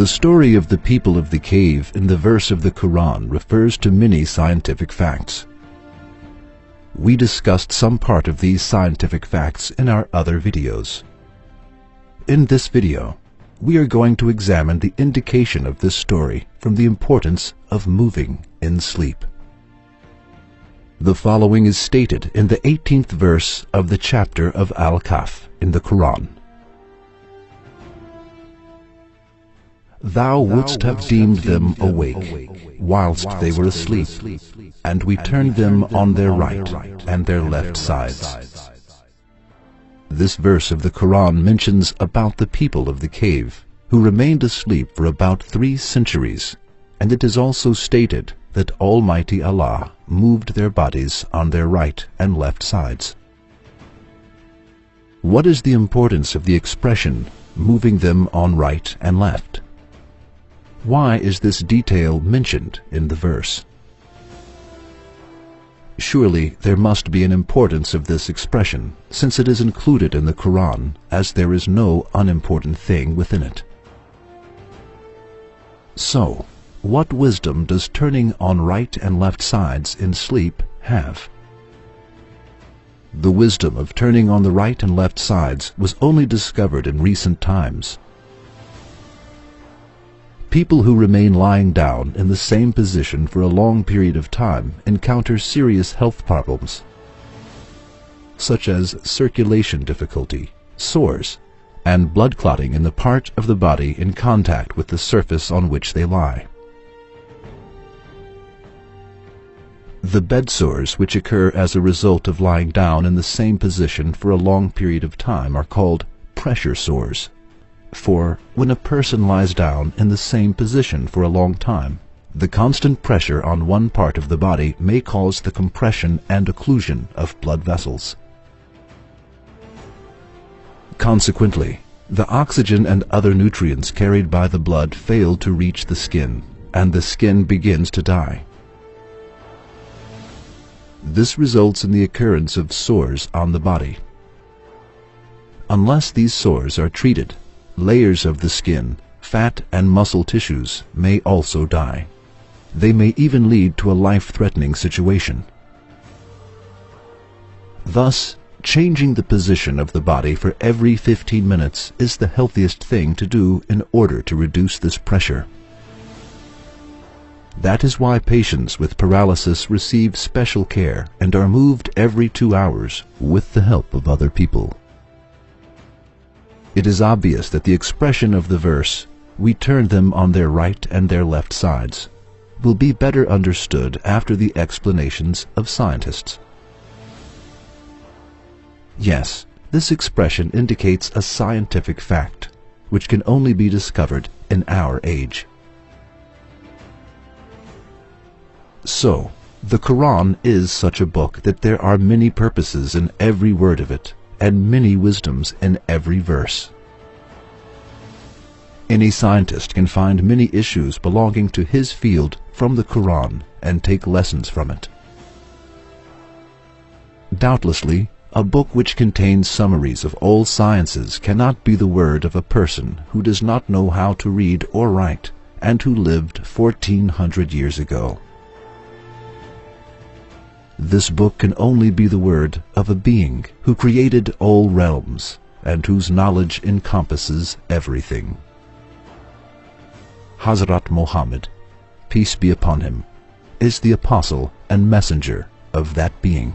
The story of the people of the cave in the verse of the Qur'an refers to many scientific facts. We discussed some part of these scientific facts in our other videos. In this video, we are going to examine the indication of this story from the importance of moving in sleep. The following is stated in the 18th verse of the chapter of Al-Kahf in the Qur'an. Thou wouldst have deemed them awake whilst they were asleep, and we turned them on their right and their left sides. This verse of the Qur'an mentions about the people of the cave who remained asleep for about 3 centuries, and it is also stated that Almighty Allah moved their bodies on their right and left sides. What is the importance of the expression moving them on right and left? Why is this detail mentioned in the verse? Surely there must be an importance of this expression, since it is included in the Qur'an, as there is no unimportant thing within it. So, what wisdom does turning on right and left sides in sleep have? The wisdom of turning on the right and left sides was only discovered in recent times. People who remain lying down in the same position for a long period of time encounter serious health problems, such as circulation difficulty, sores, and blood clotting in the part of the body in contact with the surface on which they lie. The bed sores which occur as a result of lying down in the same position for a long period of time are called pressure sores. For when a person lies down in the same position for a long time, the constant pressure on one part of the body may cause the compression and occlusion of blood vessels. Consequently, the oxygen and other nutrients carried by the blood fail to reach the skin, and the skin begins to die. This results in the occurrence of sores on the body. Unless these sores are treated, layers of the skin, fat and muscle tissues may also die. They may even lead to a life-threatening situation. Thus, changing the position of the body for every 15 minutes is the healthiest thing to do in order to reduce this pressure. That is why patients with paralysis receive special care and are moved every 2 hours with the help of other people. It is obvious that the expression of the verse, "We turned them on their right and their left sides," will be better understood after the explanations of scientists. Yes, this expression indicates a scientific fact, which can only be discovered in our age. So, the Qur'an is such a book that there are many purposes in every word of it, and many wisdoms in every verse. Any scientist can find many issues belonging to his field from the Qur'an and take lessons from it. Doubtlessly, a book which contains summaries of all sciences cannot be the word of a person who does not know how to read or write and who lived 1400 years ago. This book can only be the word of a being who created all realms and whose knowledge encompasses everything. Hazrat Muhammad, peace be upon him, is the apostle and messenger of that being.